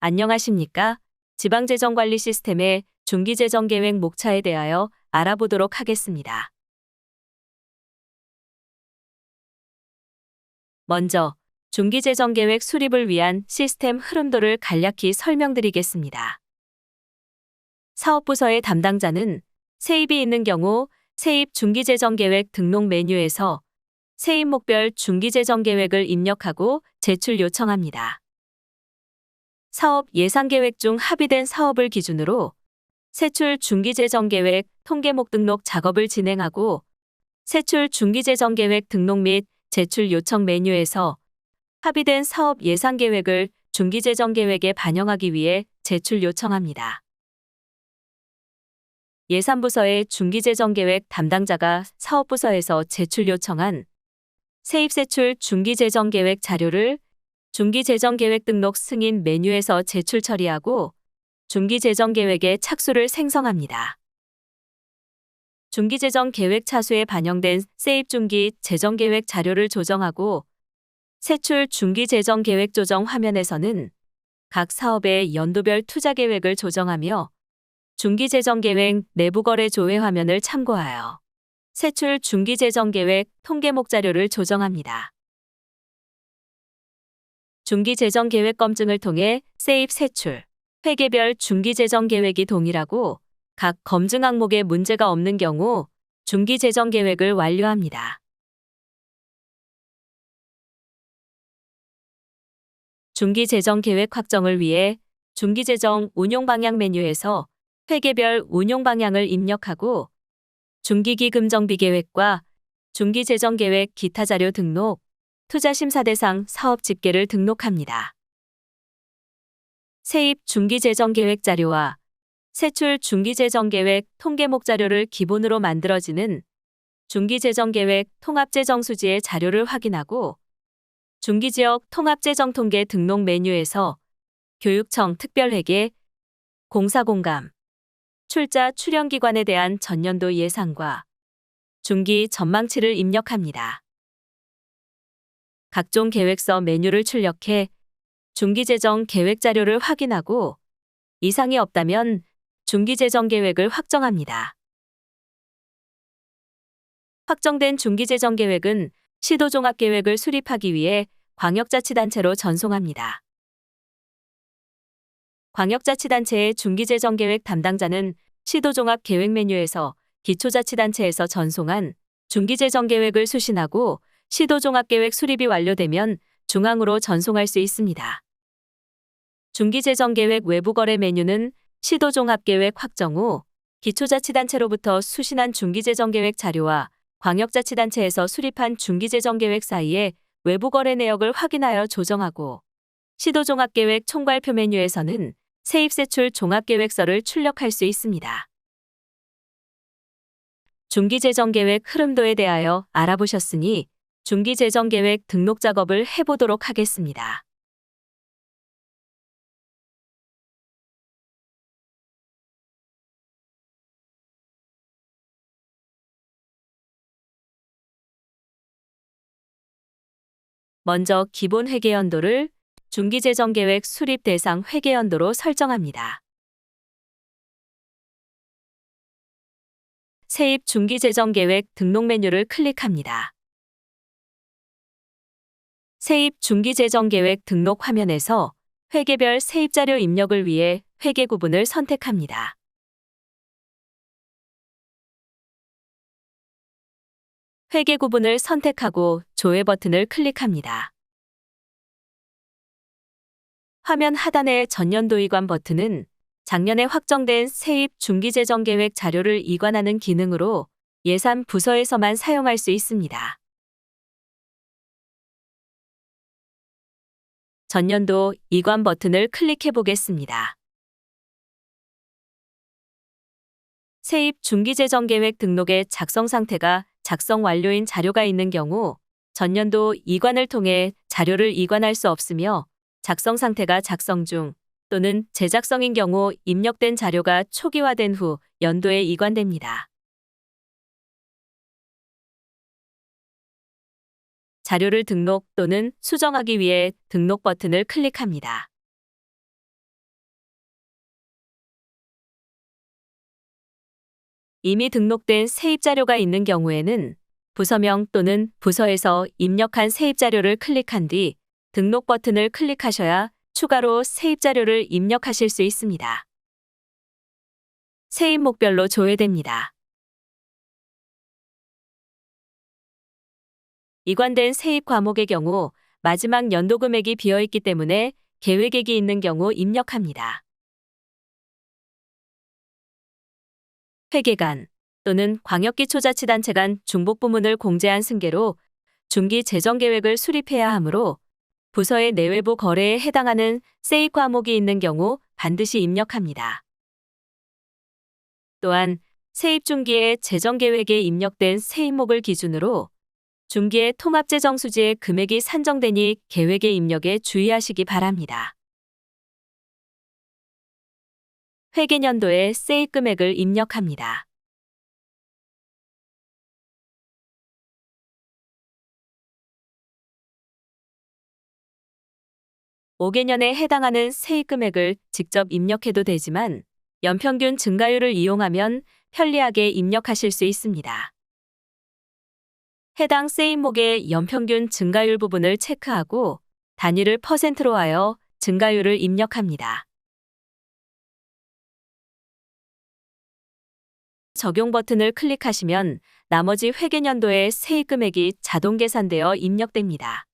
안녕하십니까? 지방재정관리 시스템의 중기재정계획 목차에 대하여 알아보도록 하겠습니다. 먼저 중기재정계획 수립을 위한 시스템 흐름도를 간략히 설명드리겠습니다. 사업부서의 담당자는 세입이 있는 경우 세입 중기재정계획 등록 메뉴에서 세입목별 중기재정계획을 입력하고 제출 요청합니다. 사업 예산계획 중 합의된 사업을 기준으로 세출 중기재정계획 통계목 등록 작업을 진행하고 세출 중기재정계획 등록 및 제출 요청 메뉴에서 합의된 사업 예산계획을 중기재정계획에 반영하기 위해 제출 요청합니다. 예산부서의 중기재정계획 담당자가 사업부서에서 제출 요청한 세입세출 중기재정계획 자료를 중기재정계획 등록 승인 메뉴에서 제출 처리하고 중기재정계획의 착수를 생성합니다. 중기재정계획 차수에 반영된 세입 중기재정계획 자료를 조정하고 세출 중기재정계획 조정 화면에서는 각 사업의 연도별 투자계획을 조정하며 중기재정계획 내부거래 조회 화면을 참고하여 세출 중기재정계획 통계목 자료를 조정합니다. 중기재정계획 검증을 통해 세입 세출, 회계별 중기재정계획이 동일하고 각 검증 항목에 문제가 없는 경우 중기재정계획을 완료합니다. 중기재정계획 확정을 위해 중기재정 운용방향 메뉴에서 회계별 운용방향을 입력하고 중기기금정비계획과 중기재정계획 기타 자료 등록, 투자심사 대상 사업 집계를 등록합니다. 세입 중기재정계획 자료와 세출 중기재정계획 통계목 자료를 기본으로 만들어지는 중기재정계획 통합재정수지의 자료를 확인하고 중기지역 통합재정통계 등록 메뉴에서 교육청 특별회계, 공사공감, 출자 출연기관에 대한 전년도 예산과 중기 전망치를 입력합니다. 각종 계획서 메뉴를 출력해 중기재정 계획 자료를 확인하고 이상이 없다면 중기재정 계획을 확정합니다. 확정된 중기재정 계획은 시도종합계획을 수립하기 위해 광역자치단체로 전송합니다. 광역자치단체의 중기재정계획 담당자는 시도종합계획 메뉴에서 기초자치단체에서 전송한 중기재정계획을 수신하고 시도종합계획 수립이 완료되면 중앙으로 전송할 수 있습니다. 중기재정계획 외부거래 메뉴는 시도종합계획 확정 후 기초자치단체로부터 수신한 중기재정계획 자료와 광역자치단체에서 수립한 중기재정계획 사이의 외부거래 내역을 확인하여 조정하고 시도종합계획 총괄표 메뉴에서는 세입세출 종합계획서를 출력할 수 있습니다. 중기재정계획 흐름도에 대하여 알아보셨으니 중기재정계획 등록 작업을 해보도록 하겠습니다. 먼저 기본 회계연도를 중기재정계획 수립 대상 회계연도로 설정합니다. 세입 중기재정계획 등록 메뉴를 클릭합니다. 세입 중기재정계획 등록 화면에서 회계별 세입자료 입력을 위해 회계 구분을 선택합니다. 회계 구분을 선택하고 조회 버튼을 클릭합니다. 화면 하단의 전년도 이관 버튼은 작년에 확정된 세입 중기재정계획 자료를 이관하는 기능으로 예산 부서에서만 사용할 수 있습니다. 전년도 이관 버튼을 클릭해 보겠습니다. 세입 중기재정계획 등록의 작성 상태가 작성 완료인 자료가 있는 경우 전년도 이관을 통해 자료를 이관할 수 없으며 작성 상태가 작성 중 또는 제작성인 경우 입력된 자료가 초기화된 후 연도에 이관됩니다. 자료를 등록 또는 수정하기 위해 등록 버튼을 클릭합니다. 이미 등록된 세입 자료가 있는 경우에는 부서명 또는 부서에서 입력한 세입 자료를 클릭한 뒤 등록 버튼을 클릭하셔야 추가로 세입 자료를 입력하실 수 있습니다. 세입 목별로 조회됩니다. 이관된 세입 과목의 경우 마지막 연도 금액이 비어 있기 때문에 계획액이 있는 경우 입력합니다. 회계 간 또는 광역기초자치단체 간 중복 부문을 공제한 승계로 중기 재정 계획을 수립해야 하므로 부서의 내외부 거래에 해당하는 세입 과목이 있는 경우 반드시 입력합니다. 또한 세입 중기의 재정 계획에 입력된 세입목을 기준으로 중기의 통합재정수지의 금액이 산정되니 계획의 입력에 주의하시기 바랍니다. 회계년도에 세입 금액을 입력합니다. (5개년에) 해당하는 세입 금액을 직접 입력해도 되지만 연평균 증가율을 이용하면 편리하게 입력하실 수 있습니다. 해당 세입목의 연평균 증가율 부분을 체크하고 단위를 %로 하여 증가율을 입력합니다. 적용 버튼을 클릭하시면 나머지 회계년도의 세입 금액이 자동 계산되어 입력됩니다.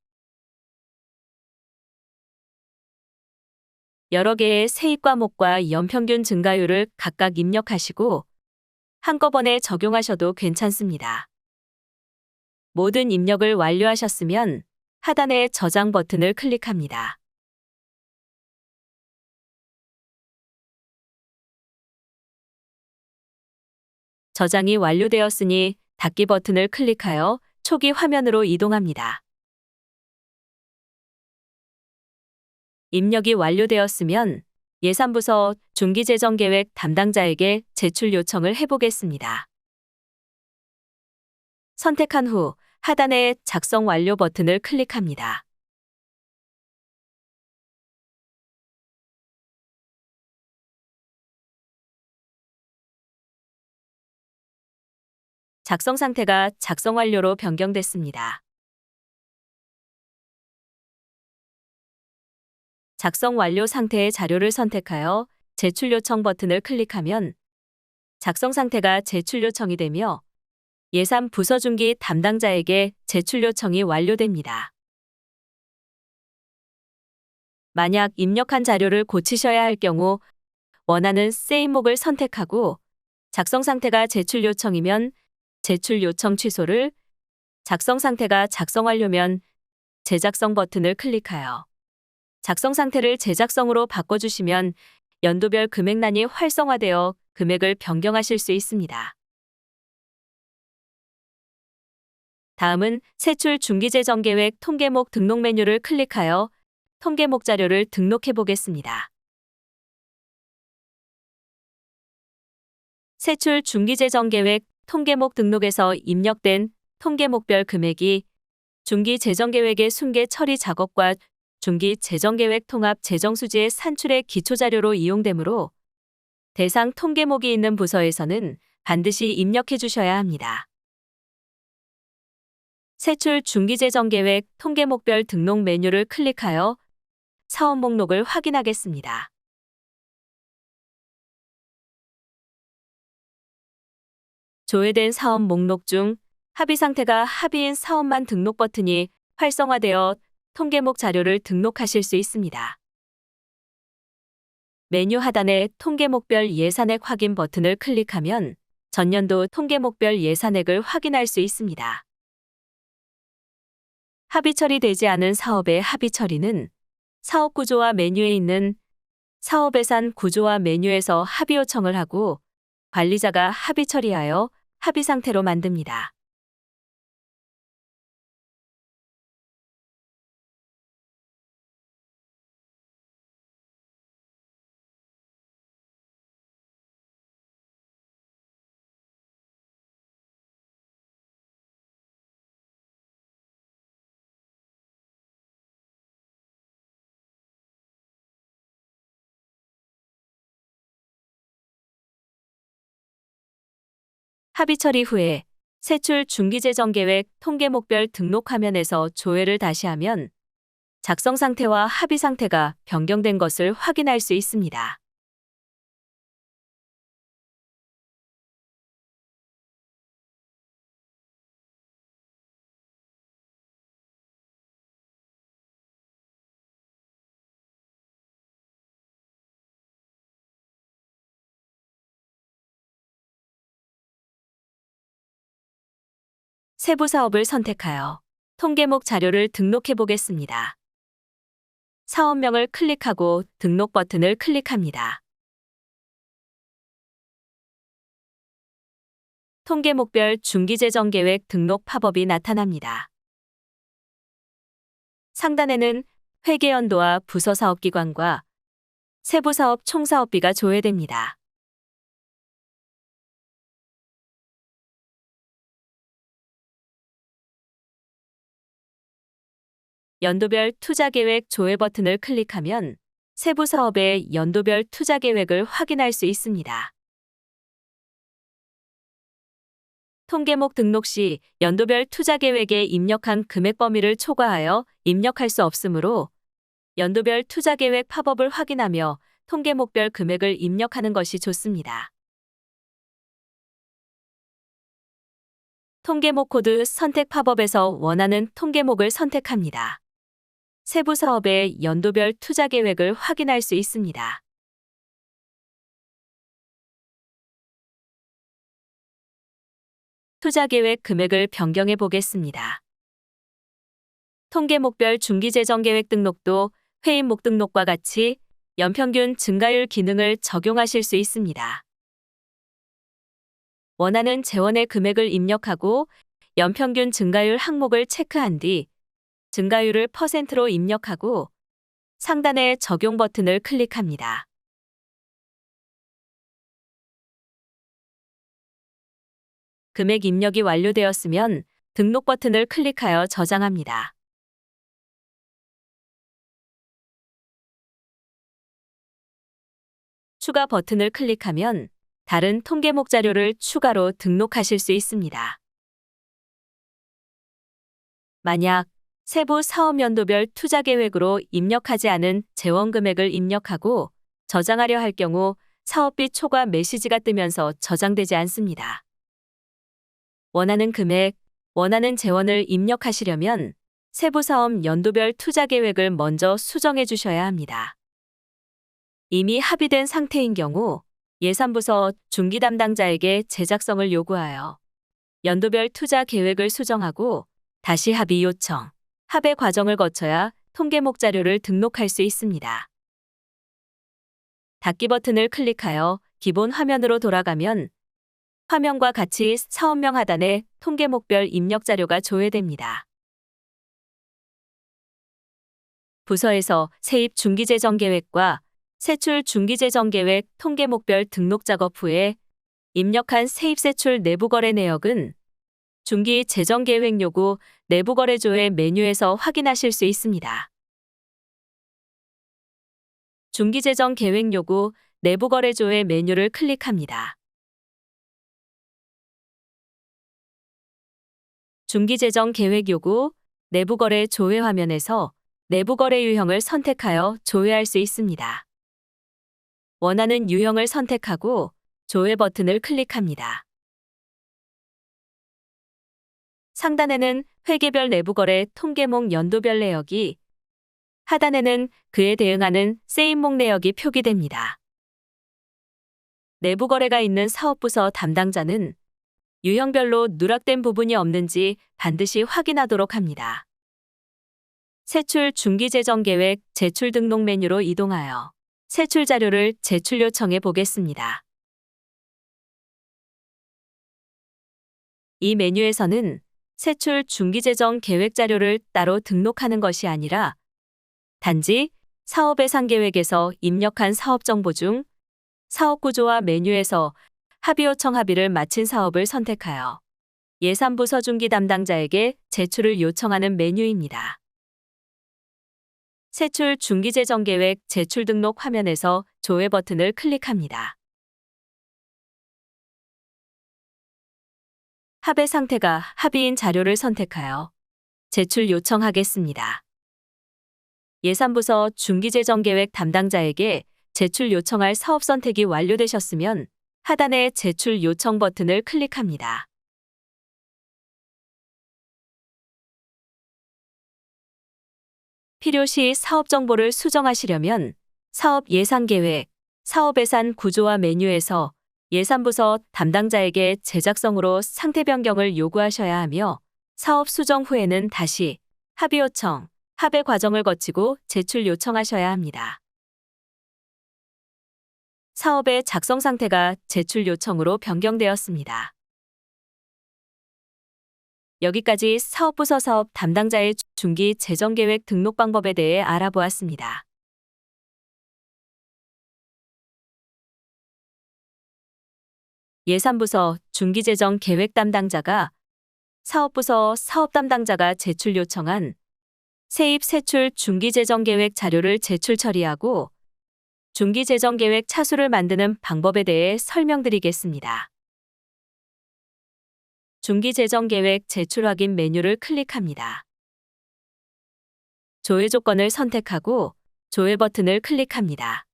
여러 개의 세입 과목과 연평균 증가율을 각각 입력하시고 한꺼번에 적용하셔도 괜찮습니다. 모든 입력을 완료하셨으면 하단의 저장 버튼을 클릭합니다. 저장이 완료되었으니 닫기 버튼을 클릭하여 초기 화면으로 이동합니다. 입력이 완료되었으면 예산부서 중기재정계획 담당자에게 제출 요청을 해보겠습니다. 선택한 후 하단의 작성 완료 버튼을 클릭합니다. 작성 상태가 작성 완료로 변경됐습니다. 작성 완료 상태의 자료를 선택하여 제출 요청 버튼을 클릭하면 작성 상태가 제출 요청이 되며 예산 부서 중기 담당자에게 제출 요청이 완료됩니다. 만약 입력한 자료를 고치셔야 할 경우 원하는 세입목을 선택하고 작성 상태가 제출 요청이면 제출 요청 취소를, 작성 상태가 작성 완료면 재작성 버튼을 클릭하여 작성 상태를 재작성으로 바꿔주시면 연도별 금액란이 활성화되어 금액을 변경하실 수 있습니다. 다음은 세출 중기재정계획 통계목 등록 메뉴를 클릭하여 통계목 자료를 등록해 보겠습니다. 세출 중기재정계획 통계목 등록에서 입력된 통계목별 금액이 중기재정계획의 순계 처리 작업과 중기재정계획 통합 재정수지의 산출의 기초자료로 이용되므로 대상 통계목이 있는 부서에서는 반드시 입력해 주셔야 합니다. 세출 중기재정계획 통계목별 등록 메뉴를 클릭하여 사업 목록을 확인하겠습니다. 조회된 사업 목록 중 합의 상태가 합의인 사업만 등록 버튼이 활성화되어 통계목 자료를 등록하실 수 있습니다. 메뉴 하단의 통계목별 예산액 확인 버튼을 클릭하면 전년도 통계목별 예산액을 확인할 수 있습니다. 합의 처리되지 않은 사업의 합의 처리는 사업 구조화 메뉴에 있는 사업 예산 구조화 메뉴에서 합의 요청을 하고 관리자가 합의 처리하여 합의 상태로 만듭니다. 합의 처리 후에 세출 중기재정계획 통계목별 등록 화면에서 조회를 다시 하면 작성 상태와 합의 상태가 변경된 것을 확인할 수 있습니다. 세부 사업을 선택하여 통계목 자료를 등록해 보겠습니다. 사업명을 클릭하고 등록 버튼을 클릭합니다. 통계목별 중기재정계획 등록 팝업이 나타납니다. 상단에는 회계연도와 부서사업기관과 세부사업 총사업비가 조회됩니다. 연도별 투자계획 조회 버튼을 클릭하면 세부사업의 연도별 투자계획을 확인할 수 있습니다. 통계목 등록 시 연도별 투자계획에 입력한 금액 범위를 초과하여 입력할 수 없으므로 연도별 투자계획 팝업을 확인하며 통계목별 금액을 입력하는 것이 좋습니다. 통계목 코드 선택 팝업에서 원하는 통계목을 선택합니다. 세부사업의 연도별 투자계획을 확인할 수 있습니다. 투자계획 금액을 변경해 보겠습니다. 통계목별 중기재정계획 등록도 회인목 등록과 같이 연평균 증가율 기능을 적용하실 수 있습니다. 원하는 재원의 금액을 입력하고 연평균 증가율 항목을 체크한 뒤 증가율을 %로 입력하고 상단의 적용 버튼을 클릭합니다. 금액 입력이 완료되었으면 등록 버튼을 클릭하여 저장합니다. 추가 버튼을 클릭하면 다른 통계목 자료를 추가로 등록하실 수 있습니다. 만약 세부 사업연도별 투자계획으로 입력하지 않은 재원 금액을 입력하고 저장하려 할 경우 사업비 초과 메시지가 뜨면서 저장되지 않습니다. 원하는 금액, 원하는 재원을 입력하시려면 세부사업 연도별 투자계획을 먼저 수정해 주셔야 합니다. 이미 합의된 상태인 경우 예산부서 중기 담당자에게 제작성을 요구하여 연도별 투자 계획을 수정하고 다시 합의 요청, 합의 과정을 거쳐야 통계목 자료를 등록할 수 있습니다. 닫기 버튼을 클릭하여 기본 화면으로 돌아가면 화면과 같이 사업명 하단에 통계목별 입력 자료가 조회됩니다. 부서에서 세입 중기재정계획과 세출 중기재정계획 통계목별 등록 작업 후에 입력한 세입세출 내부거래 내역은 중기재정계획 요구 내부거래조회 메뉴에서 확인하실 수 있습니다. 중기재정계획 요구 내부거래조회 메뉴를 클릭합니다. 중기재정계획 요구 내부거래 조회 화면에서 내부거래 유형을 선택하여 조회할 수 있습니다. 원하는 유형을 선택하고 조회 버튼을 클릭합니다. 상단에는 회계별 내부거래 통계목 연도별 내역이, 하단에는 그에 대응하는 세입목 내역이 표기됩니다. 내부거래가 있는 사업부서 담당자는 유형별로 누락된 부분이 없는지 반드시 확인하도록 합니다. 세출 중기재정계획 제출 등록 메뉴로 이동하여 세출 자료를 제출 요청해 보겠습니다. 이 메뉴에서는 세출 중기재정 계획 자료를 따로 등록하는 것이 아니라 단지 사업 예산 계획에서 입력한 사업 정보 중 사업 구조와 메뉴에서 합의 요청 합의를 마친 사업을 선택하여 예산부 서중기 담당자에게 제출을 요청하는 메뉴입니다. 세출 중기재정 계획 제출 등록 화면에서 조회 버튼을 클릭합니다. 합의 상태가 합의인 자료를 선택하여 제출 요청하겠습니다. 예산부서 중기재정계획 담당자에게 제출 요청할 사업 선택이 완료되셨으면 하단의 제출 요청 버튼을 클릭합니다. 필요시 사업 정보를 수정하시려면 사업 예산 계획, 사업 예산 구조화 메뉴에서 예산부서 담당자에게 제작성으로 상태 변경을 요구하셔야 하며 사업 수정 후에는 다시 합의 요청, 합의 과정을 거치고 제출 요청하셔야 합니다. 사업의 작성 상태가 제출 요청으로 변경되었습니다. 여기까지 사업부서 사업 담당자의 중기 재정계획 등록 방법에 대해 알아보았습니다. 예산부서 중기재정 계획 담당자가 사업부서 사업 담당자가 제출 요청한 세입 세출 중기재정계획 자료를 제출 처리하고 중기재정계획 차수를 만드는 방법에 대해 설명드리겠습니다. 중기재정계획 제출 확인 메뉴를 클릭합니다. 조회 조건을 선택하고 조회 버튼을 클릭합니다.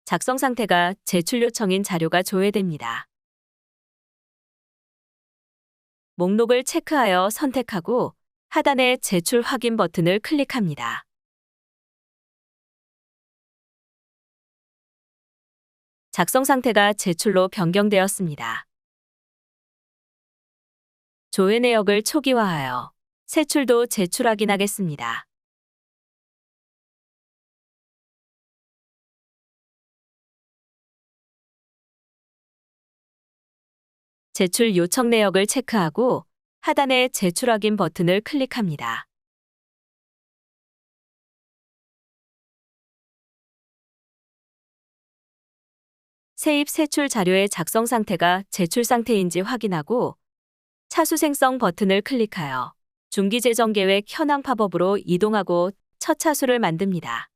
작성 상태가 제출 요청인 자료가 조회됩니다. 목록을 체크하여 선택하고 하단의 제출 확인 버튼을 클릭합니다. 작성 상태가 제출로 변경되었습니다. 조회 내역을 초기화하여 세출도 제출 확인하겠습니다. 제출 요청 내역을 체크하고 하단의 제출 확인 버튼을 클릭합니다. 세입 세출 자료의 작성 상태가 제출 상태인지 확인하고 차수생성 버튼을 클릭하여 중기재정계획 현황 팝업으로 이동하고 첫 차수를 만듭니다.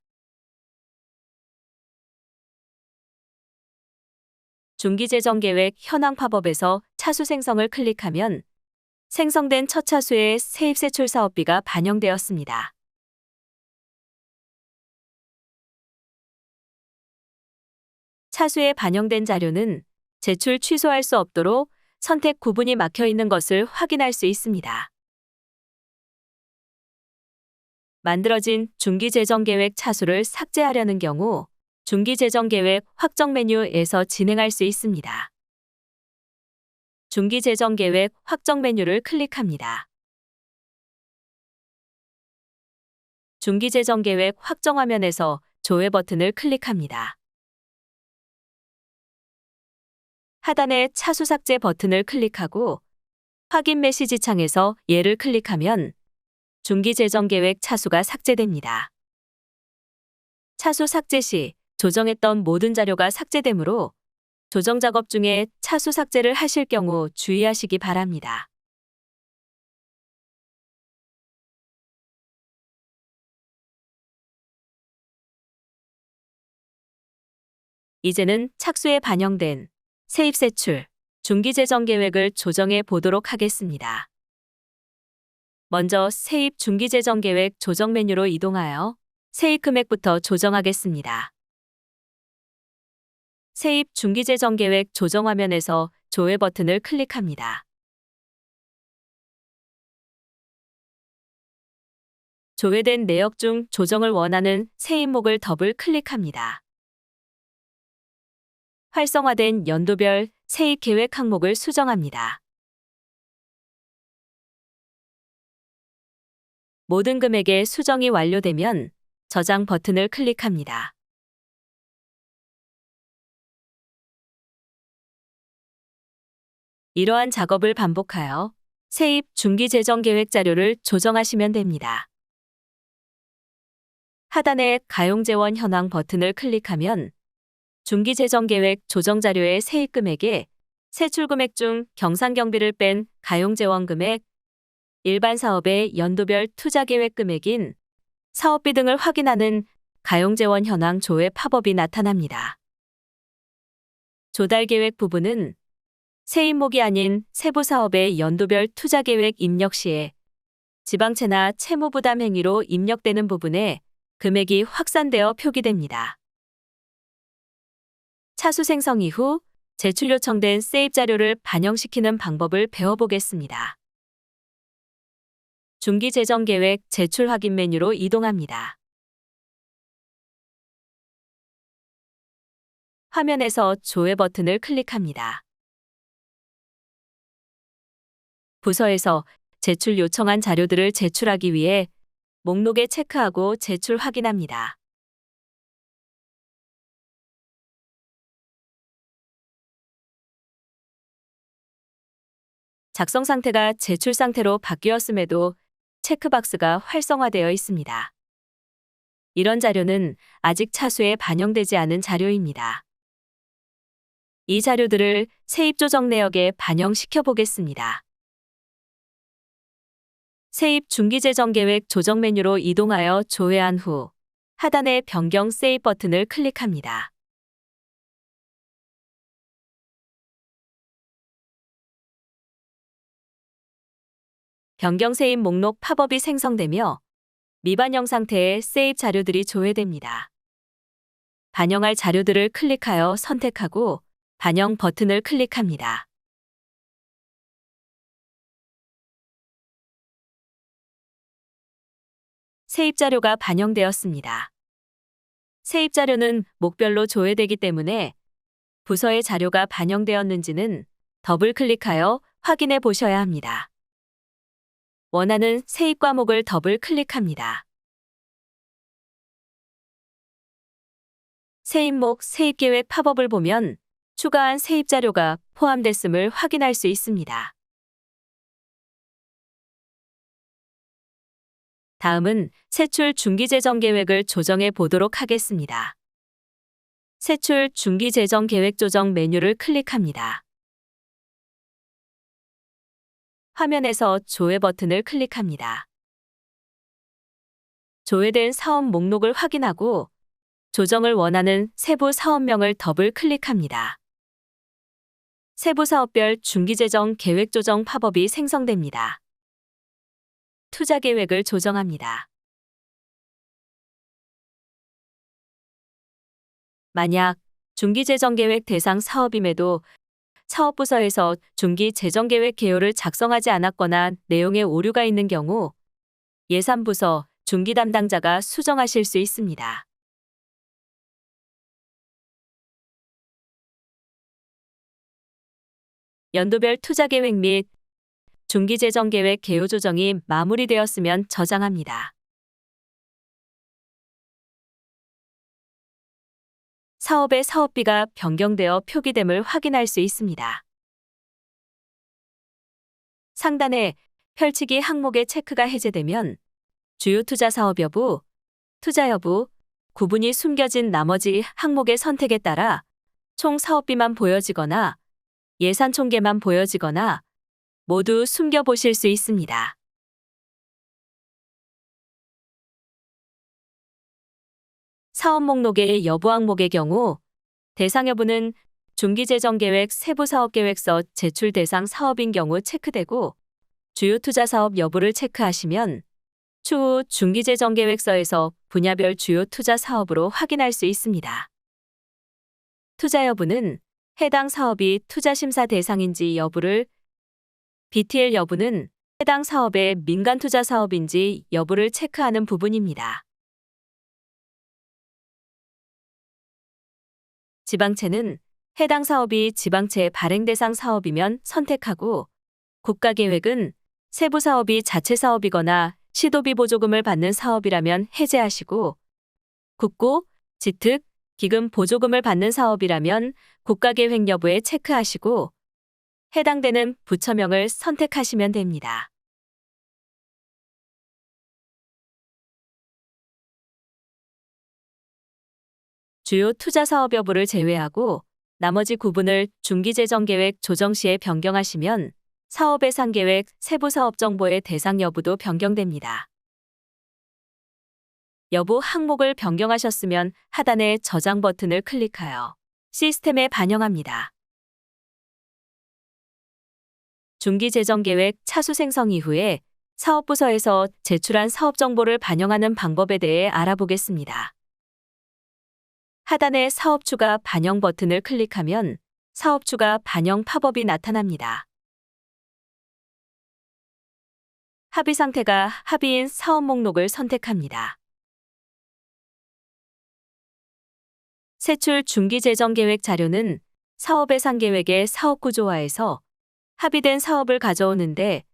중기재정계획 현황 팝업에서 차수 생성을 클릭하면 생성된 첫 차수의 세입세출 사업비가 반영되었습니다. 차수에 반영된 자료는 제출 취소할 수 없도록 선택 구분이 막혀 있는 것을 확인할 수 있습니다. 만들어진 중기재정계획 차수를 삭제하려는 경우 중기재정계획 확정 메뉴에서 진행할 수 있습니다. 중기재정계획 확정 메뉴를 클릭합니다. 중기재정계획 확정 화면에서 조회 버튼을 클릭합니다. 하단의 차수 삭제 버튼을 클릭하고 확인 메시지 창에서 얘를 클릭하면 중기재정계획 차수가 삭제됩니다. 차수 삭제 시 조정했던 모든 자료가 삭제되므로 조정 작업 중에 차수 삭제를 하실 경우 주의하시기 바랍니다. 이제는 착수에 반영된 세입세출, 중기재정계획을 조정해 보도록 하겠습니다. 먼저 세입 중기재정계획 조정 메뉴로 이동하여 세입 금액부터 조정하겠습니다. 세입 중기재정계획 조정 화면에서 조회 버튼을 클릭합니다. 조회된 내역 중 조정을 원하는 세입목을 더블 클릭합니다. 활성화된 연도별 세입 계획 항목을 수정합니다. 모든 금액의 수정이 완료되면 저장 버튼을 클릭합니다. 이러한 작업을 반복하여 세입 중기재정계획 자료를 조정하시면 됩니다. 하단의 가용재원 현황 버튼을 클릭하면 중기재정계획 조정 자료의 세입 금액에 세출 금액 중 경상경비를 뺀 가용재원 금액, 일반 사업의 연도별 투자 계획 금액인 사업비 등을 확인하는 가용재원 현황 조회 팝업이 나타납니다. 조달계획 부분은 세입목이 아닌 세부사업의 연도별 투자계획 입력 시에 지방채나 채무부담 행위로 입력되는 부분에 금액이 확산되어 표기됩니다. 차수 생성 이후 제출 요청된 세입 자료를 반영시키는 방법을 배워보겠습니다. 중기재정계획 제출 확인 메뉴로 이동합니다. 화면에서 조회 버튼을 클릭합니다. 부서에서 제출 요청한 자료들을 제출하기 위해 목록에 체크하고 제출 확인합니다. 작성 상태가 제출 상태로 바뀌었음에도 체크박스가 활성화되어 있습니다. 이런 자료는 아직 차수에 반영되지 않은 자료입니다. 이 자료들을 세입 조정 내역에 반영시켜 보겠습니다. 세입 중기재정계획 조정 메뉴로 이동하여 조회한 후 하단의 변경 세입 버튼을 클릭합니다. 변경 세입 목록 팝업이 생성되며 미반영 상태의 세입 자료들이 조회됩니다. 반영할 자료들을 클릭하여 선택하고 반영 버튼을 클릭합니다. 세입 자료가 반영되었습니다. 세입 자료는 목별로 조회되기 때문에 부서의 자료가 반영되었는지는 더블 클릭하여 확인해 보셔야 합니다. 원하는 세입 과목을 더블 클릭합니다. 세입목 세입계획 팝업을 보면 추가한 세입 자료가 포함됐음을 확인할 수 있습니다. 다음은 세출 중기재정계획을 조정해 보도록 하겠습니다. 세출 중기재정계획 조정 메뉴를 클릭합니다. 화면에서 조회 버튼을 클릭합니다. 조회된 사업 목록을 확인하고 조정을 원하는 세부 사업명을 더블 클릭합니다. 세부 사업별 중기재정 계획 조정 팝업이 생성됩니다. 투자 계획을 조정합니다. 만약 중기재정계획 대상 사업임에도 사업부서에서 중기재정계획 개요를 작성하지 않았거나 내용에 오류가 있는 경우 예산부서 중기 담당자가 수정하실 수 있습니다. 연도별 투자계획 및 중기재정계획 개요 조정이 마무리되었으면 저장합니다. 사업의 사업비가 변경되어 표기됨을 확인할 수 있습니다. 상단에 펼치기 항목의 체크가 해제되면 주요 투자 사업 여부, 투자 여부, 구분이 숨겨진 나머지 항목의 선택에 따라 총 사업비만 보여지거나 예산 총계만 보여지거나 모두 숨겨보실 수 있습니다. 사업 목록의 여부 항목의 경우 대상 여부는 중기재정계획 세부사업계획서 제출 대상 사업인 경우 체크되고 주요 투자 사업 여부를 체크하시면 추후 중기재정계획서에서 분야별 주요 투자 사업으로 확인할 수 있습니다. 투자 여부는 해당 사업이 투자심사 대상인지 여부를, BTL 여부는 해당 사업의 민간 투자 사업인지 여부를 체크하는 부분입니다. 지방채는 해당 사업이 지방채 발행 대상 사업이면 선택하고 국가계획은 세부 사업이 자체 사업이거나 시도비 보조금을 받는 사업이라면 해제하시고 국고, 지특, 기금 보조금을 받는 사업이라면 국가계획 여부에 체크하시고 해당되는 부처명을 선택하시면 됩니다. 주요 투자 사업 여부를 제외하고 나머지 구분을 중기재정계획 조정 시에 변경하시면 사업 예산계획 세부 사업 정보의 대상 여부도 변경됩니다. 여부 항목을 변경하셨으면 하단의 저장 버튼을 클릭하여 시스템에 반영합니다. 중기재정계획 차수 생성 이후에 사업부서에서 제출한 사업 정보를 반영하는 방법에 대해 알아보겠습니다. 하단의 사업 추가 반영 버튼을 클릭하면 사업 추가 반영 팝업이 나타납니다. 합의 상태가 합의인 사업 목록을 선택합니다. 세출 중기재정계획 자료는 사업 예산계획의 사업 구조화에서 합의된 사업을 가져오는데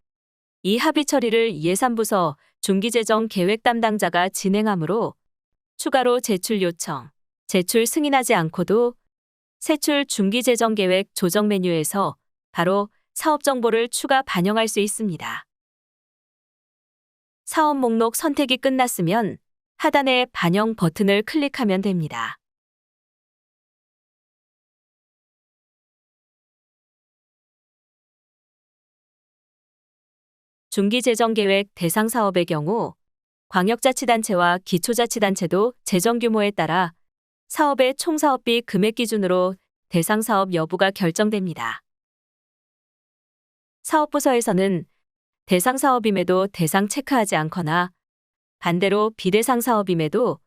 이 합의 처리를 예산부서 중기재정계획 담당자가 진행하므로 추가로 제출 요청, 제출 승인하지 않고도 세출 중기재정계획 조정 메뉴에서 바로 사업 정보를 추가 반영할 수 있습니다. 사업 목록 선택이 끝났으면 하단의 반영 버튼을 클릭하면 됩니다. 중기재정계획 대상 사업의 경우 광역자치단체와 기초자치단체도 재정 규모에 따라 사업의 총사업비 금액 기준으로 대상 사업 여부가 결정됩니다. 사업부서에서는 대상 사업임에도 대상 체크하지 않거나 반대로 비대상 사업임에도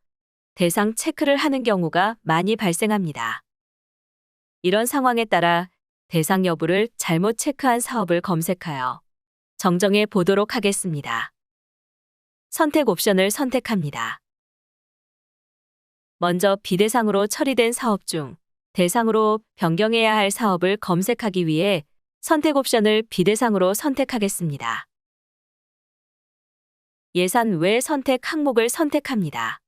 대상 체크를 하는 경우가 많이 발생합니다. 이런 상황에 따라 대상 여부를 잘못 체크한 사업을 검색하여 정정해 보도록 하겠습니다. 선택 옵션을 선택합니다. 먼저 비대상으로 처리된 사업 중 대상으로 변경해야 할 사업을 검색하기 위해 선택 옵션을 비대상으로 선택하겠습니다. 예산 외 선택 항목을 선택합니다.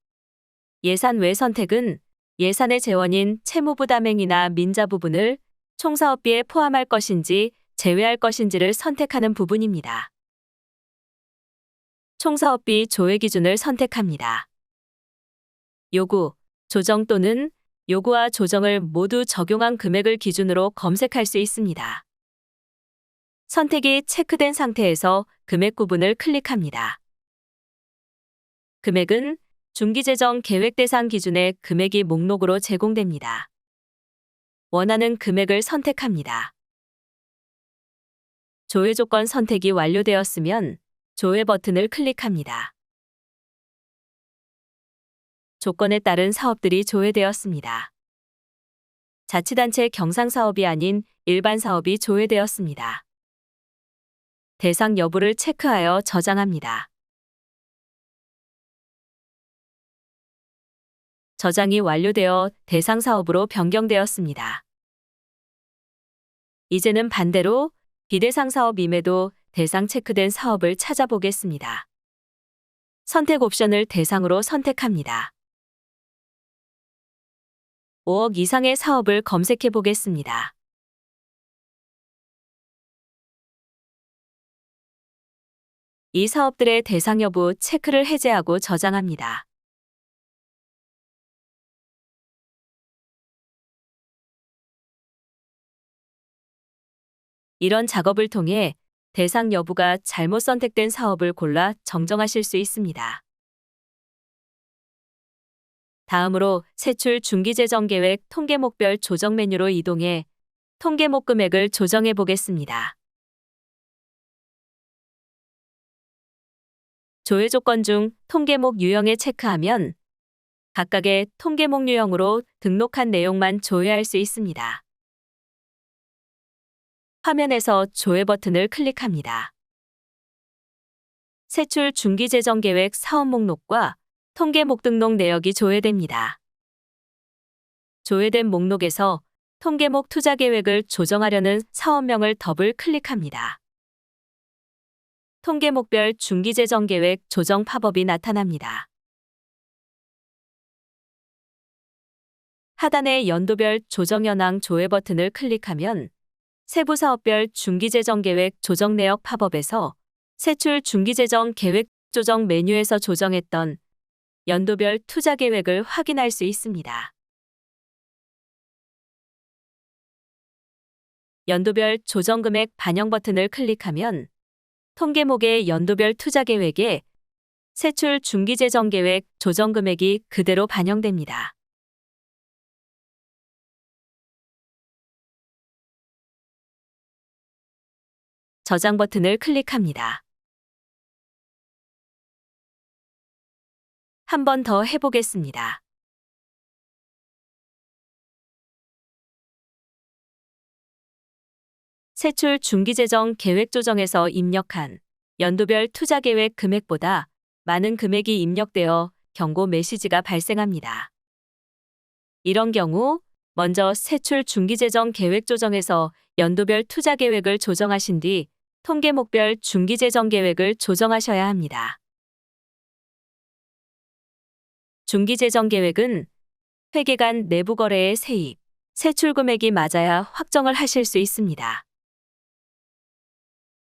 예산 외 선택은 예산의 재원인 채무부담행위나 민자 부분을 총사업비에 포함할 것인지 제외할 것인지를 선택하는 부분입니다. 총사업비 조회 기준을 선택합니다. 요구, 조정 또는 요구와 조정을 모두 적용한 금액을 기준으로 검색할 수 있습니다. 선택이 체크된 상태에서 금액 구분을 클릭합니다. 금액은 중기재정 계획 대상 기준의 금액이 목록으로 제공됩니다. 원하는 금액을 선택합니다. 조회 조건 선택이 완료되었으면 조회 버튼을 클릭합니다. 조건에 따른 사업들이 조회되었습니다. 자치단체 경상사업이 아닌 일반 사업이 조회되었습니다. 대상 여부를 체크하여 저장합니다. 저장이 완료되어 대상 사업으로 변경되었습니다. 이제는 반대로 비대상 사업임에도 대상 체크된 사업을 찾아보겠습니다. 선택 옵션을 대상으로 선택합니다. 5억 이상의 사업을 검색해 보겠습니다. 이 사업들의 대상 여부 체크를 해제하고 저장합니다. 이런 작업을 통해 대상 여부가 잘못 선택된 사업을 골라 정정하실 수 있습니다. 다음으로 세출 중기재정계획 통계목별 조정 메뉴로 이동해 통계목 금액을 조정해 보겠습니다. 조회 조건 중 통계목 유형에 체크하면 각각의 통계목 유형으로 등록한 내용만 조회할 수 있습니다. 화면에서 조회 버튼을 클릭합니다. 세출 중기재정계획 사업 목록과 통계목 등록 내역이 조회됩니다. 조회된 목록에서 통계목 투자계획을 조정하려는 사업명을 더블 클릭합니다. 통계목별 중기재정계획 조정 팝업이 나타납니다. 하단의 연도별 조정 현황 조회 버튼을 클릭하면 세부사업별 중기재정계획 조정 내역 팝업에서 세출 중기재정 계획 조정 메뉴에서 조정했던 연도별 투자계획을 확인할 수 있습니다. 연도별 조정금액 반영 버튼을 클릭하면 통계목의 연도별 투자계획에 세출 중기재정계획 조정금액이 그대로 반영됩니다. 저장 버튼을 클릭합니다. 한 번 더 해보겠습니다. 세출 중기재정 계획 조정에서 입력한 연도별 투자계획 금액보다 많은 금액이 입력되어 경고 메시지가 발생합니다. 이런 경우 먼저 세출 중기재정 계획 조정에서 연도별 투자 계획을 조정하신 뒤 통계목별 중기재정 계획을 조정하셔야 합니다. 중기재정 계획은 회계간 내부 거래의 세입, 세출 금액이 맞아야 확정을 하실 수 있습니다.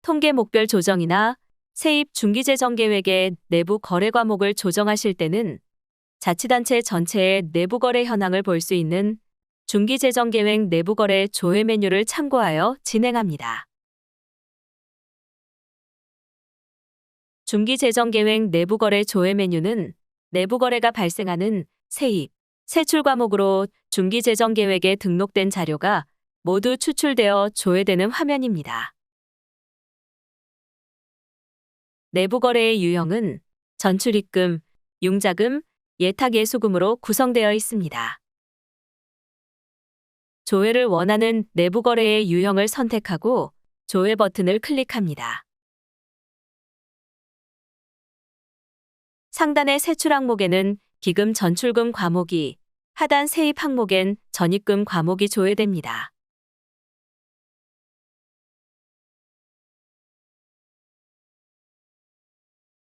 통계목별 조정이나 세입 중기재정 계획의 내부 거래 과목을 조정하실 때는 자치단체 전체의 내부 거래 현황을 볼 수 있는 중기재정계획 내부거래 조회 메뉴를 참고하여 진행합니다. 중기재정계획 내부거래 조회 메뉴는 내부거래가 발생하는 세입, 세출 과목으로 중기재정계획에 등록된 자료가 모두 추출되어 조회되는 화면입니다. 내부거래의 유형은 전출입금, 융자금, 예탁예수금으로 구성되어 있습니다. 조회를 원하는 내부 거래의 유형을 선택하고 조회 버튼을 클릭합니다. 상단의 세출 항목에는 기금 전출금 과목이, 하단 세입 항목엔 전입금 과목이 조회됩니다.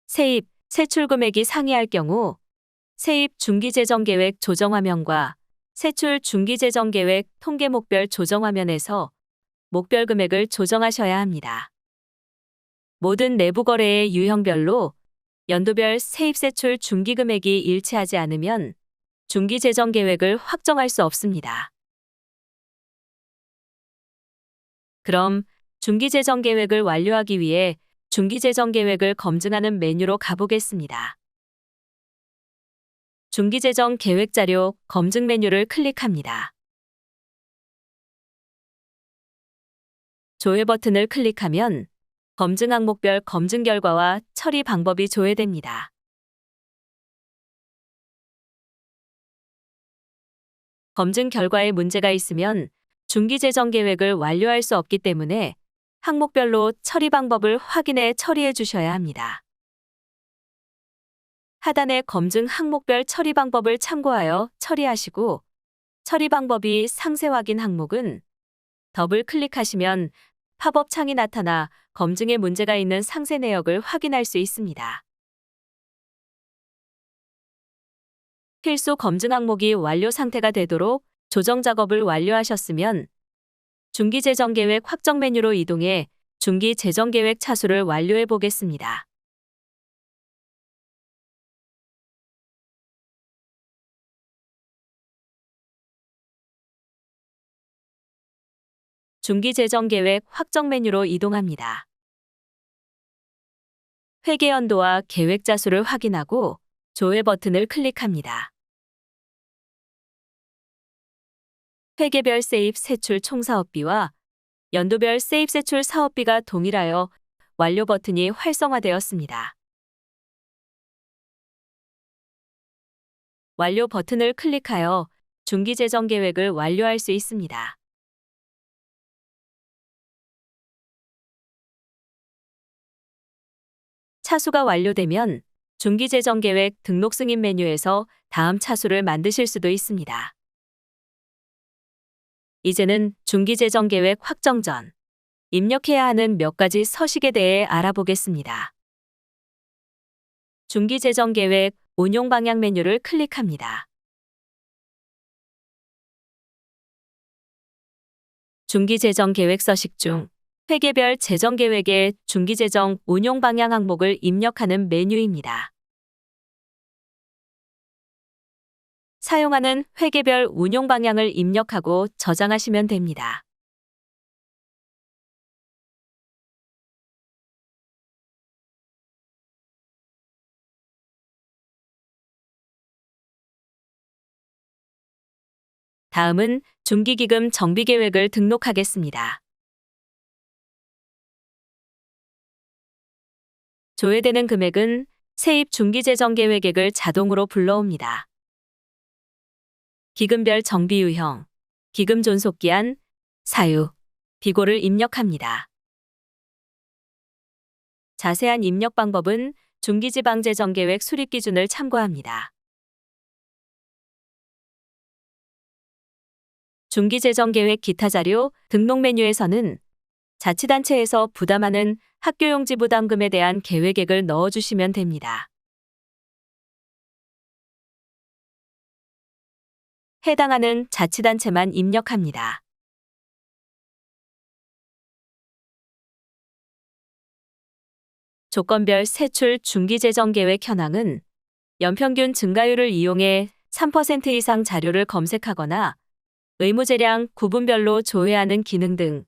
세입, 세출 금액이 상이할 경우 세입 중기재정계획 조정 화면과 세출 중기재정계획 통계목별 조정 화면에서 목별 금액을 조정하셔야 합니다. 모든 내부 거래의 유형별로 연도별 세입 세출 중기 금액이 일치하지 않으면 중기재정계획을 확정할 수 없습니다. 그럼 중기재정계획을 완료하기 위해 중기재정계획을 검증하는 메뉴로 가보겠습니다. 중기재정 계획자료 검증 메뉴를 클릭합니다. 조회 버튼을 클릭하면 검증 항목별 검증 결과와 처리 방법이 조회됩니다. 검증 결과에 문제가 있으면 중기재정 계획을 완료할 수 없기 때문에 항목별로 처리 방법을 확인해 처리해 주셔야 합니다. 하단의 검증 항목별 처리 방법을 참고하여 처리하시고 처리 방법이 상세 확인 항목은 더블 클릭하시면 팝업 창이 나타나 검증에 문제가 있는 상세 내역을 확인할 수 있습니다. 필수 검증 항목이 완료 상태가 되도록 조정 작업을 완료하셨으면 중기재정계획 확정 메뉴로 이동해 중기재정계획 차수를 완료해 보겠습니다. 중기재정계획 확정 메뉴로 이동합니다. 회계연도와 계획자수를 확인하고 조회 버튼을 클릭합니다. 회계별 세입 세출 총사업비와 연도별 세입 세출 사업비가 동일하여 완료 버튼이 활성화되었습니다. 완료 버튼을 클릭하여 중기재정계획을 완료할 수 있습니다. 차수가 완료되면 중기재정계획 등록 승인 메뉴에서 다음 차수를 만드실 수도 있습니다. 이제는 중기재정계획 확정 전 입력해야 하는 몇 가지 서식에 대해 알아보겠습니다. 중기재정계획 운용 방향 메뉴를 클릭합니다. 중기재정계획 서식 중 회계별 재정계획의 중기재정 운용 방향 항목을 입력하는 메뉴입니다. 사용하는 회계별 운용 방향을 입력하고 저장하시면 됩니다. 다음은 중기기금 정비계획을 등록하겠습니다. 조회되는 금액은 세입 중기재정계획액을 자동으로 불러옵니다. 기금별 정비 유형, 기금 존속기한, 사유, 비고를 입력합니다. 자세한 입력 방법은 중기지방재정계획 수립 기준을 참고합니다. 중기재정계획 기타 자료 등록 메뉴에서는 자치단체에서 부담하는 학교용지 부담금에 대한 계획액을 넣어주시면 됩니다. 해당하는 자치단체만 입력합니다. 조건별 세출 중기재정계획 현황은 연평균 증가율을 이용해 3% 이상 자료를 검색하거나 의무재량 구분별로 조회하는 기능 등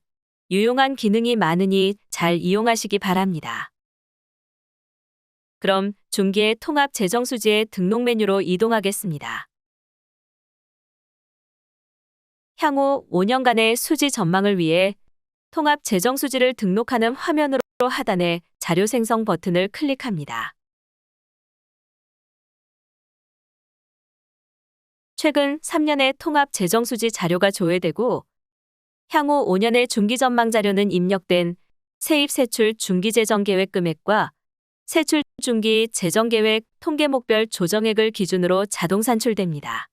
유용한 기능이 많으니 잘 이용하시기 바랍니다. 그럼 중기의 통합 재정수지의 등록 메뉴로 이동하겠습니다. 향후 5년간의 수지 전망을 위해 통합 재정수지를 등록하는 화면으로 하단에 자료 생성 버튼을 클릭합니다. 최근 3년의 통합 재정수지 자료가 조회되고 향후 5년의 중기전망 자료는 입력된 세입 세출 중기재정계획 금액과 세출 중기 재정계획 통계목별 조정액을 기준으로 자동 산출됩니다.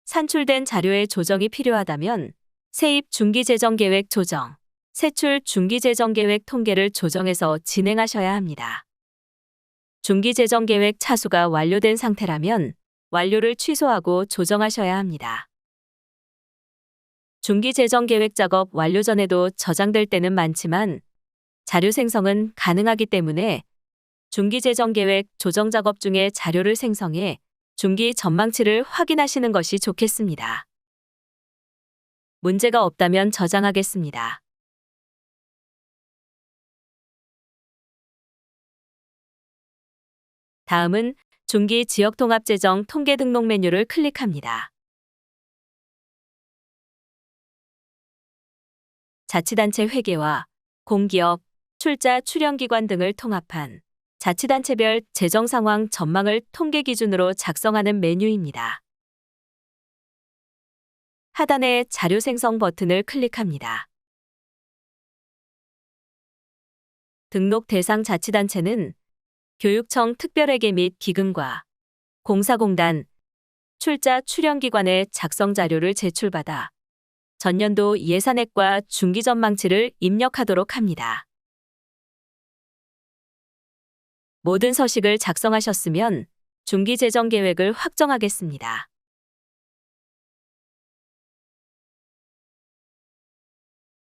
산출된 자료의 조정이 필요하다면 세입 중기재정계획 조정, 세출 중기재정계획 통계를 조정해서 진행하셔야 합니다. 중기재정계획 차수가 완료된 상태라면 완료를 취소하고 조정하셔야 합니다. 중기재정계획 작업 완료 전에도 저장될 때는 많지만 자료 생성은 가능하기 때문에 중기재정계획 조정 작업 중에 자료를 생성해 중기 전망치를 확인하시는 것이 좋겠습니다. 문제가 없다면 저장하겠습니다. 다음은 중기 지역통합재정 통계 등록 메뉴를 클릭합니다. 자치단체 회계와 공기업, 출자 출연기관 등을 통합한 자치단체별 재정 상황 전망을 통계 기준으로 작성하는 메뉴입니다. 하단의 자료 생성 버튼을 클릭합니다. 등록 대상 자치단체는 교육청 특별회계 및 기금과 공사공단, 출자 출연기관의 작성 자료를 제출받아 전년도 예산액과 중기전망치를 입력하도록 합니다. 모든 서식을 작성하셨으면 중기재정계획을 확정하겠습니다.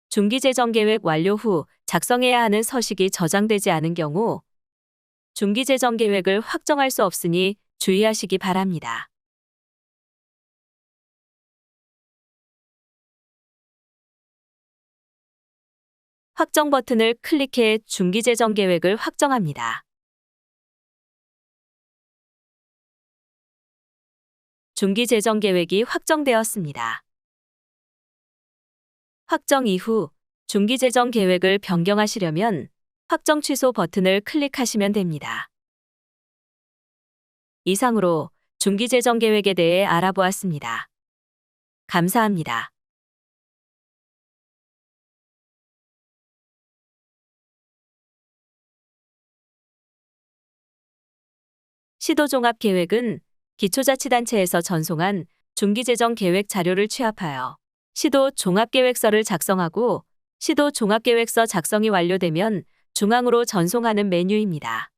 중기재정계획 완료 후 작성해야 하는 서식이 저장되지 않은 경우 중기재정계획을 확정할 수 없으니 주의하시기 바랍니다. 확정 버튼을 클릭해 중기재정계획을 확정합니다. 중기재정계획이 확정되었습니다. 확정 이후 중기재정계획을 변경하시려면 확정 취소 버튼을 클릭하시면 됩니다. 이상으로 중기재정계획에 대해 알아보았습니다. 감사합니다. 시도종합계획은 기초자치단체에서 전송한 중기재정계획 자료를 취합하여 시도종합계획서를 작성하고 시도종합계획서 작성이 완료되면 중앙으로 전송하는 메뉴입니다.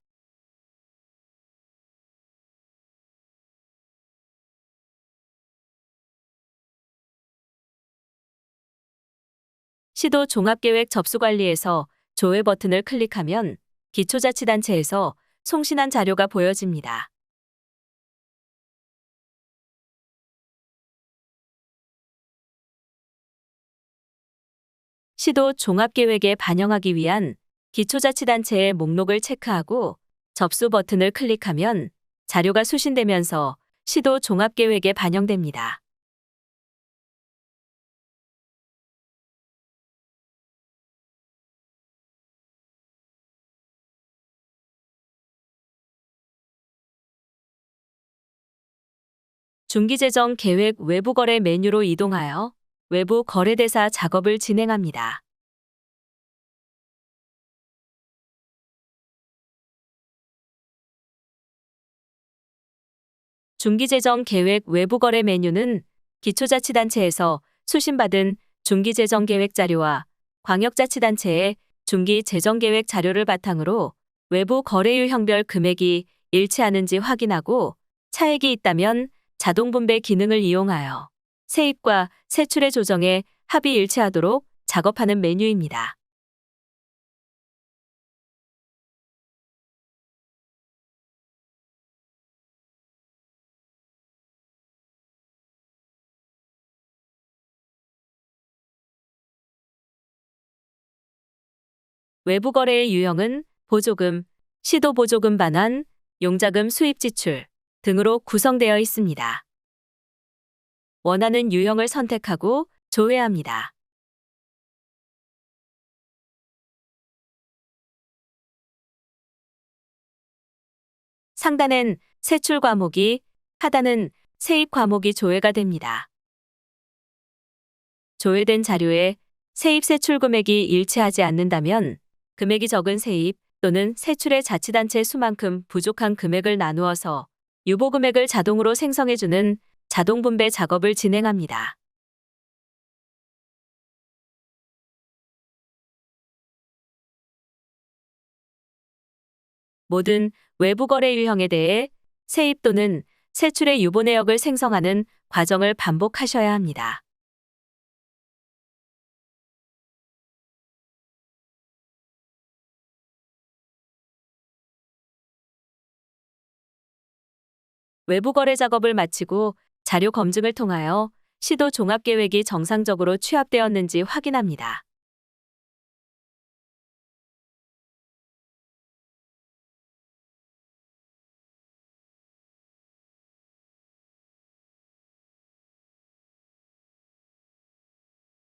시도종합계획 접수관리에서 조회 버튼을 클릭하면 기초자치단체에서 송신한 자료가 보여집니다. 시도 종합계획에 반영하기 위한 기초자치단체의 목록을 체크하고 접수 버튼을 클릭하면 자료가 수신되면서 시도 종합계획에 반영됩니다. 중기재정 계획 외부 거래 메뉴로 이동하여 외부 거래대사 작업을 진행합니다. 중기재정 계획 외부 거래 메뉴는 기초자치단체에서 수신받은 중기재정계획 자료와 광역자치단체의 중기재정계획 자료를 바탕으로 외부 거래 유형별 금액이 일치하는지 확인하고 차액이 있다면 자동 분배 기능을 이용하여 세입과 세출의 조정에 합이 일치하도록 작업하는 메뉴입니다. 외부 거래의 유형은 보조금, 시도보조금 반환, 용자금 수입 지출 등으로 구성되어 있습니다. 원하는 유형을 선택하고 조회합니다. 상단엔 세출 과목이, 하단은 세입 과목이 조회가 됩니다. 조회된 자료에 세입 세출 금액이 일치하지 않는다면 금액이 적은 세입 또는 세출의 자치단체 수만큼 부족한 금액을 나누어서 유보 금액을 자동으로 생성해주는 자동 분배 작업을 진행합니다. 모든 외부 거래 유형에 대해 세입 또는 세출의 유보 내역을 생성하는 과정을 반복하셔야 합니다. 외부 거래 작업을 마치고 자료 검증을 통하여 시도 종합계획이 정상적으로 취합되었는지 확인합니다.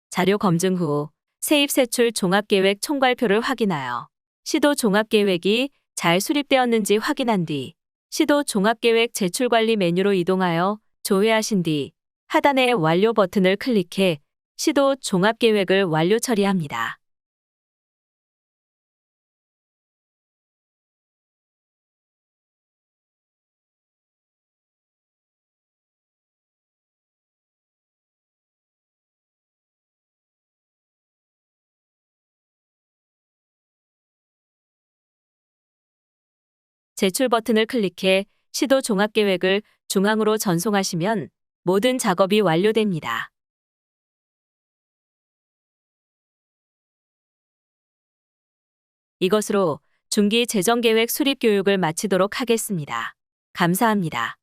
자료 검증 후 세입세출 종합계획 총괄표를 확인하여 시도 종합계획이 잘 수립되었는지 확인한 뒤 시도 종합계획 제출관리 메뉴로 이동하여 조회하신 뒤 하단의 완료 버튼을 클릭해 시도 종합계획을 완료 처리합니다. 제출 버튼을 클릭해 시도 종합계획을 중앙으로 전송하시면 모든 작업이 완료됩니다. 이것으로 중기 재정계획 수립 교육을 마치도록 하겠습니다. 감사합니다.